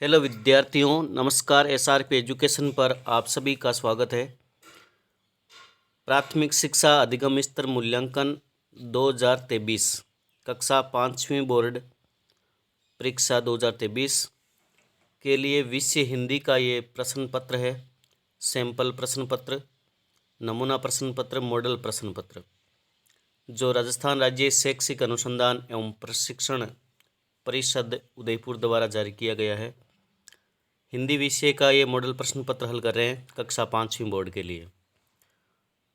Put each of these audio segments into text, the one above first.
Hello विद्यार्थियों, नमस्कार। SRP education पर आप सभी का स्वागत है। प्राथमिक शिक्षा अधिगम स्तर मूल्यांकन 2023 कक्षा 5वीं बोर्ड परीक्षा 2023 के लिए विषय हिंदी का ये प्रश्न पत्र है। सैंपल प्रश्न पत्र, नमूना प्रश्न पत्र, मॉडल प्रश्न पत्र जो राजस्थान राज्य शैक्षिक अनुसंधान एवं प्रशिक्षण परिषद उदयपुर द्वारा जारी किया गया है। हिंदी विषय का ये मॉडल प्रश्न पत्र हल कर रहे हैं कक्षा 5वीं बोर्ड के लिए।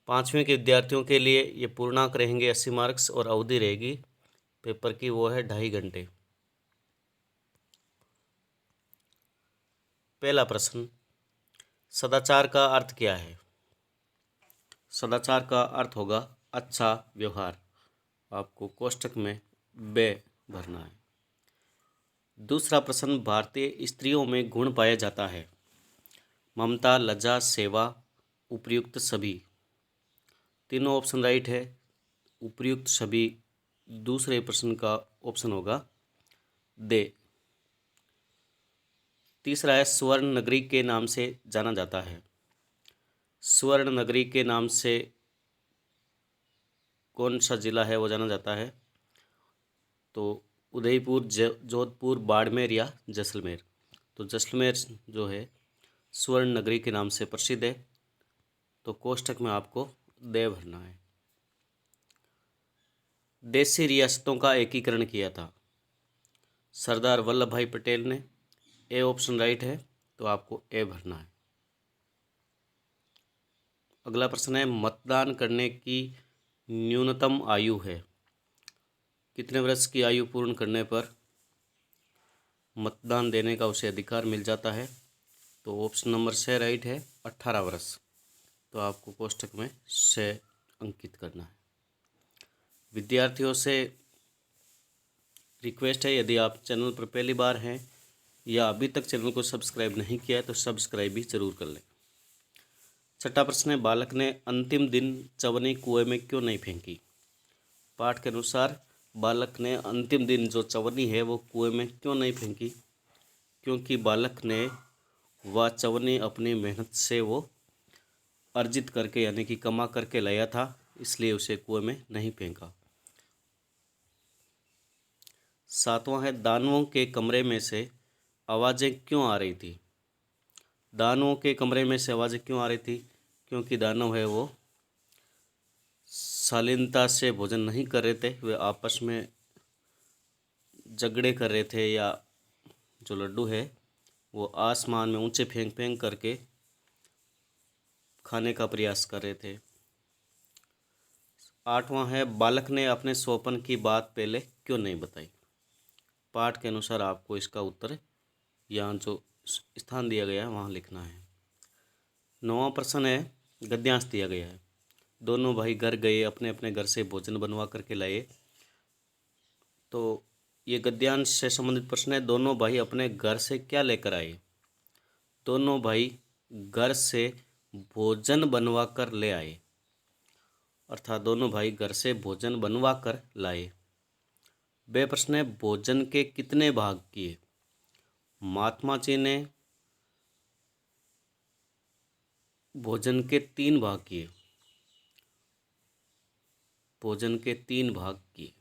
5वीं के विद्यार्थियों के लिए ये पूर्णांक रहेंगे 80 मार्क्स और अवधि रहेगी पेपर की वो है 2.5 घंटे। पहला प्रश्न, सदाचार का अर्थ क्या है? सदाचार का अर्थ होगा अच्छा व्यवहार। आपको कोष्ठक में बे भरना है। दूसरा प्रश्न, भारतीय स्त्रियों में गुण पाया जाता है? ममता, लज्जा, सेवा, उपयुक्त, सभी। तीनों ऑप्शन राइट है। उपयुक्त सभी दूसरे प्रश्न का ऑप्शन होगा दे। तीसरा है, स्वर्ण नगरी के नाम से जाना जाता है? स्वर्ण नगरी के नाम से कौन सा जिला है वो जाना जाता है? तो उदयपुर, जोधपुर, बाड़मेर या जैसलमेर। तो जैसलमेर जो है स्वर्ण नगरी के नाम से प्रसिद्ध है। तो कोष्ठक में आपको दे भरना है। देशी रियासतों का एकीकरण किया था? सरदार वल्लभ भाई पटेल ने। ए ऑप्शन राइट है, तो आपको ए भरना है। अगला प्रश्न है, मतदान करने की न्यूनतम आयु है? कितने वर्ष की आयु पूर्ण करने पर मतदान देने का उसे अधिकार मिल जाता है? तो ऑप्शन नंबर से राइट है, 18 वर्ष। तो आपको कोष्ठक में से अंकित करना है। विद्यार्थियों से रिक्वेस्ट है, यदि आप चैनल पर पहली बार हैं या अभी तक चैनल को सब्सक्राइब नहीं किया है तो सब्सक्राइब भी जरूर कर लें। छठा प्रश्न है, बालक ने अंतिम दिन चवन्नी कुएं में क्यों नहीं फेंकी? पाठ के अनुसार बालक ने अंतिम दिन जो चवन्नी है वो कुएं में क्यों नहीं फेंकी? क्योंकि बालक ने वह चवन्नी अपनी मेहनत से वो अर्जित करके यानी कि कमा करके लाया था, इसलिए उसे कुएं में नहीं फेंका। सातवां है, दानवों के कमरे में से आवाज़ें क्यों आ रही थी? दानवों के कमरे में से आवाज़ें क्यों आ रही थी? क्योंकि दानव है वो शालीनता से भोजन नहीं कर रहे थे, वे आपस में झगड़े कर रहे थे, या जो लड्डू है वो आसमान में ऊंचे फेंक फेंक करके खाने का प्रयास कर रहे थे। आठवां है, बालक ने अपने स्वप्न की बात पहले क्यों नहीं बताई? पाठ के अनुसार आपको इसका उत्तर यहाँ जो स्थान दिया गया है वहाँ लिखना है। नौवां प्रश्न है, गद्यांश दिया गया है। दोनों भाई घर गए, अपने अपने घर से भोजन बनवा करके लाए। तो ये गद्यांश से संबंधित प्रश्न है। दोनों भाई अपने घर से क्या लेकर आए? दोनों भाई घर से भोजन बनवा कर ले आए, अर्थात दोनों भाई घर से भोजन बनवा कर लाए। बे प्रश्न है, भोजन के कितने भाग किए? महात्मा जी ने भोजन के 3 भाग किए। भोजन के 3 भाग किए।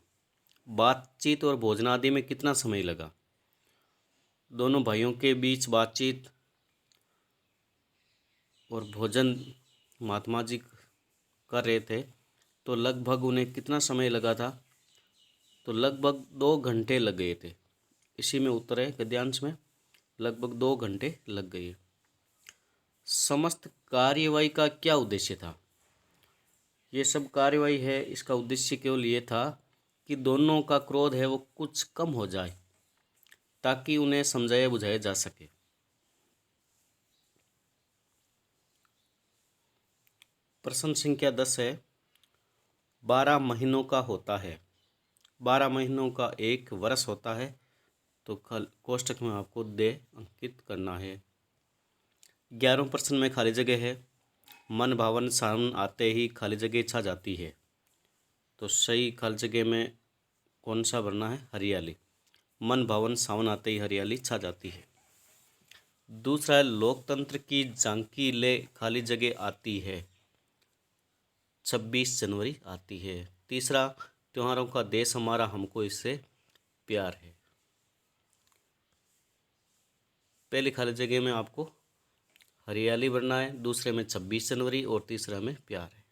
बातचीत और भोजन आदि में कितना समय लगा? दोनों भाइयों के बीच बातचीत और भोजन महात्मा जी कर रहे थे, तो लगभग उन्हें कितना समय लगा था? तो लगभग 2 घंटे लग गए थे। इसी में उत्तर है गद्यांश में, लगभग 2 घंटे लग गए। समस्त कार्यवाही का क्या उद्देश्य था? ये सब कार्यवाही है, इसका उद्देश्य केवल ये था कि दोनों का क्रोध है वो कुछ कम हो जाए, ताकि उन्हें समझाया बुझाया जा सके। प्रश्न संख्या 10 है, 12 महीनों का होता है? 12 महीनों का 1 वर्ष होता है। तो कोष्ठक में आपको दे अंकित करना है। 11वें प्रश्न में खाली जगह है। मन भावन सावन आते ही खाली जगह छा जाती है। तो सही खाली जगह में कौन सा भरना है? हरियाली। मन भावन सावन आते ही हरियाली छा जाती है। दूसरा है लोकतंत्र की झांकी ले खाली जगह आती है, 26 जनवरी आती है। तीसरा, त्योहारों का देश हमारा, हमको इससे प्यार है। पहली खाली जगह में आपको हरियाली भरना है, दूसरे में 26 जनवरी और तीसरा में प्यार है।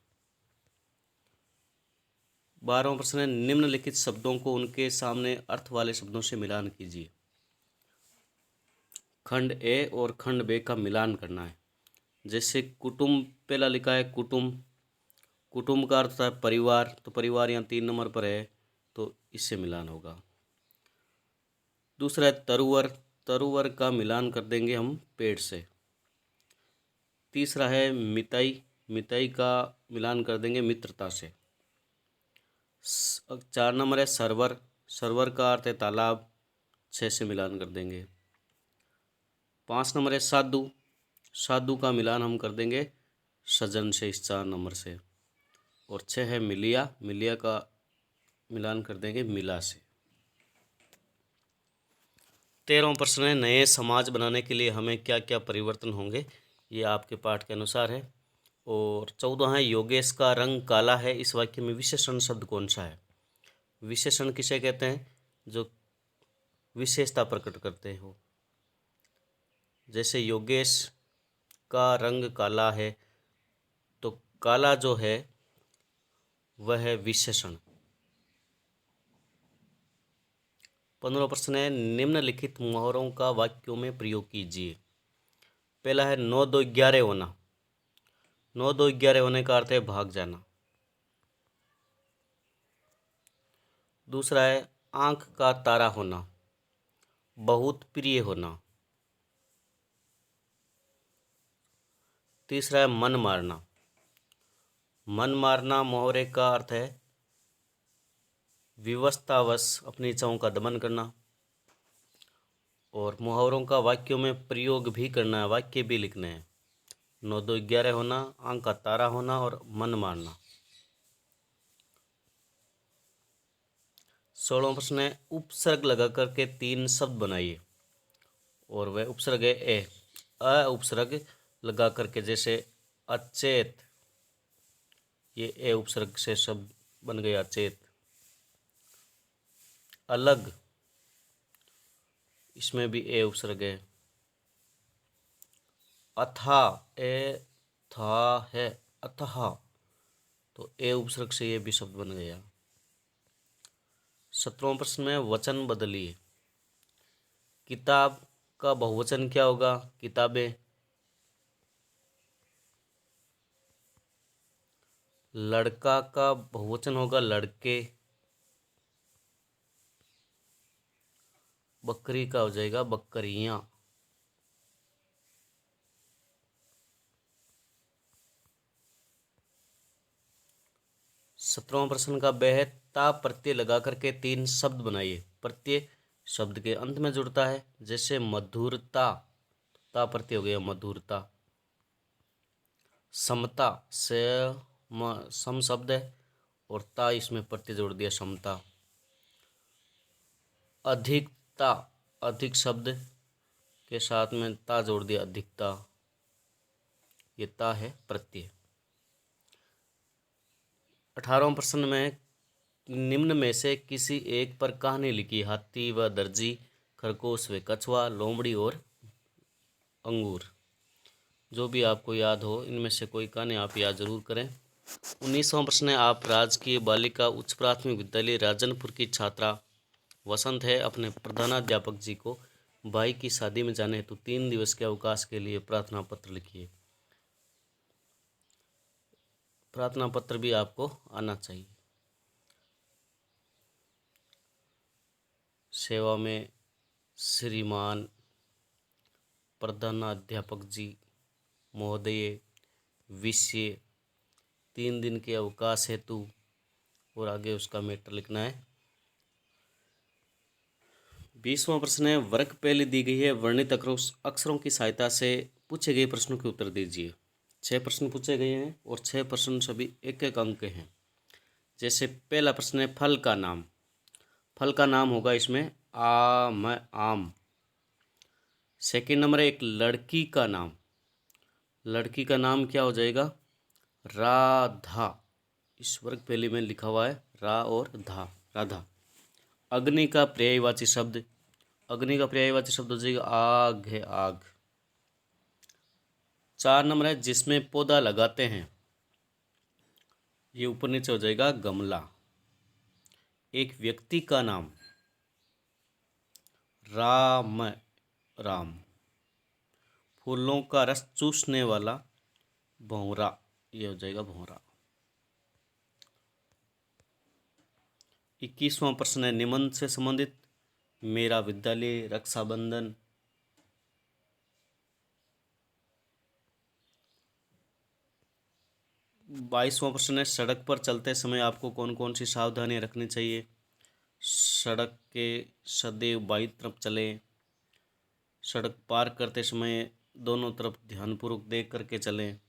12वां प्रश्न है, निम्नलिखित शब्दों को उनके सामने अर्थ वाले शब्दों से मिलान कीजिए। खंड ए और खंड बे का मिलान करना है। जैसे कुटुंब, पहला लिखा है कुटुंब, कुटुंब का अर्थ होता है परिवार, तो परिवार यहाँ 3 नंबर पर है, तो इससे मिलान होगा। दूसरा है तरुवर, तरुवर का मिलान कर देंगे हम पेड़ से। तीसरा है मिताई, मिताई का मिलान कर देंगे मित्रता से। 4 नंबर है सरवर, सरवर का अर्थ है तालाब, 6 से मिलान कर देंगे। 5 नंबर है साधु, साधु का मिलान हम कर देंगे सजन से, इस 4 नंबर से। और 6 है मिलिया, मिलिया का मिलान कर देंगे मिला से। 13वां प्रश्न है, नए समाज बनाने के लिए हमें क्या क्या परिवर्तन होंगे, ये आपके पाठ के अनुसार है। और 14 है, योगेश का रंग काला है, इस वाक्य में विशेषण शब्द कौन सा है। विशेषण किसे कहते हैं, जो विशेषता प्रकट करते हो। जैसे योगेश का रंग काला है, तो काला जो है वह है विशेषण। 15वां प्रश्न है, निम्नलिखित मुहावरों का वाक्यों में प्रयोग कीजिए। पहला है 9 2 11 होना, 9 2 11 होने का अर्थ है भाग जाना। दूसरा है आंख का तारा होना, बहुत प्रिय होना। तीसरा है मन मारना, मन मारना मुहावरे का अर्थ है विवशतावश अपनी इच्छाओं का दमन करना। और मुहावरों का वाक्यों में प्रयोग भी करना है, वाक्य भी लिखने हैं। 9 2 11 होना, आंख का तारा होना और मन मारना। 16वां प्रश्न है, उपसर्ग लगा करके 3 शब्द बनाइए। और वह उपसर्ग है ए, अ उपसर्ग लगा करके, जैसे अचेत, ये ए उपसर्ग से शब्द बन गया अचेत। अलग, इसमें भी ए उपसर्ग है। अथा, ए था है अथः, तो ए उपसर्ग से ये भी शब्द बन गया। 17वां प्रश्न में वचन बदलिए। किताब का बहुवचन क्या होगा, किताबें। लड़का का बहुवचन होगा लड़के। बकरी का हो जाएगा बकरियां। 17वां प्रश्न का वह ता प्रत्यय लगा करके 3 शब्द बनाइए। प्रत्यय शब्द के अंत में जुड़ता है, जैसे मधुरता, ता प्रत्यय हो गया मधुरता। समता से सम शब्द है और ता इसमें प्रत्यय जोड़ दिया समता। अधिकता, अधिक शब्द के साथ में ता जोड़ दिया अधिकता, ये ता है प्रत्यय। 18वां प्रश्न में निम्न में से किसी एक पर कहानी लिखी। हाथी व दर्जी, खरगोश व कछुआ, लोमड़ी और अंगूर। जो भी आपको याद हो इनमें से कोई कहानी आप याद जरूर करें। 19वां प्रश्न है, आप राजकीय बालिका उच्च प्राथमिक विद्यालय राजनपुर की छात्रा वसंत है, अपने प्रधानाध्यापक जी को भाई की शादी में जाने हेतु 3 दिवस के अवकाश के लिए प्रार्थना पत्र लिखिए। प्रार्थना पत्र भी आपको आना चाहिए। सेवा में श्रीमान प्रधानाध्यापक जी महोदय, विषय 3 दिन के अवकाश हेतु, और आगे उसका मैटर लिखना है। 20वां प्रश्न है, वर्ग पहले दी गई है, वर्णित अक्षरों की सहायता से पूछे गए प्रश्नों के उत्तर दीजिए। 6 प्रश्न पूछे गए हैं और 6 प्रश्न सभी 1 1 अंक के हैं। जैसे पहला प्रश्न है फल का नाम, फल का नाम होगा इसमें आम, आम। सेकंड नंबर है एक लड़की का नाम। लड़की का नाम क्या हो जाएगा? राधा। इस वर्ग पहले में लिखा हुआ है रा और धा, राधा। अग्नि का पर्यायवाची शब्द। अग्नि का पर्यायवाची शब्द हो जाएगा आग है, आग। 4 नंबर है जिसमें पौधा लगाते हैं। ये ऊपर नीचे हो जाएगा गमला। एक व्यक्ति का नाम राम, राम। फूलों का रस चूसने वाला भौंरा, ये हो जाएगा भौंरा। 21वां प्रश्न है निबंध से संबंधित। मेरा विद्यालय, रक्षाबंधन। 22वां प्रश्न है सड़क पर चलते समय आपको कौन कौन सी सावधानियां रखनी चाहिए। सड़क के सदैव बाईं तरफ चलें। सड़क पार करते समय दोनों तरफ ध्यानपूर्वक देख करके चलें।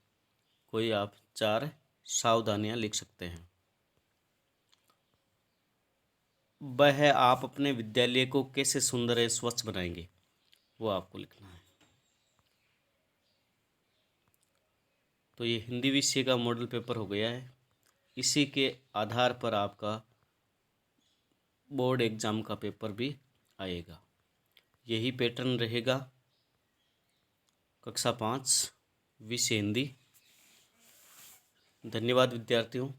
कोई आप 4 सावधानियां लिख सकते हैं। वह आप अपने विद्यालय को कैसे सुंदर एवं स्वच्छ बनाएंगे, वो आपको लिखना है। तो ये हिंदी विषय का मॉडल पेपर हो गया है। इसी के आधार पर आपका बोर्ड एग्जाम का पेपर भी आएगा। यही पैटर्न रहेगा कक्षा 5 विषय हिंदी। धन्यवाद विद्यार्थियों।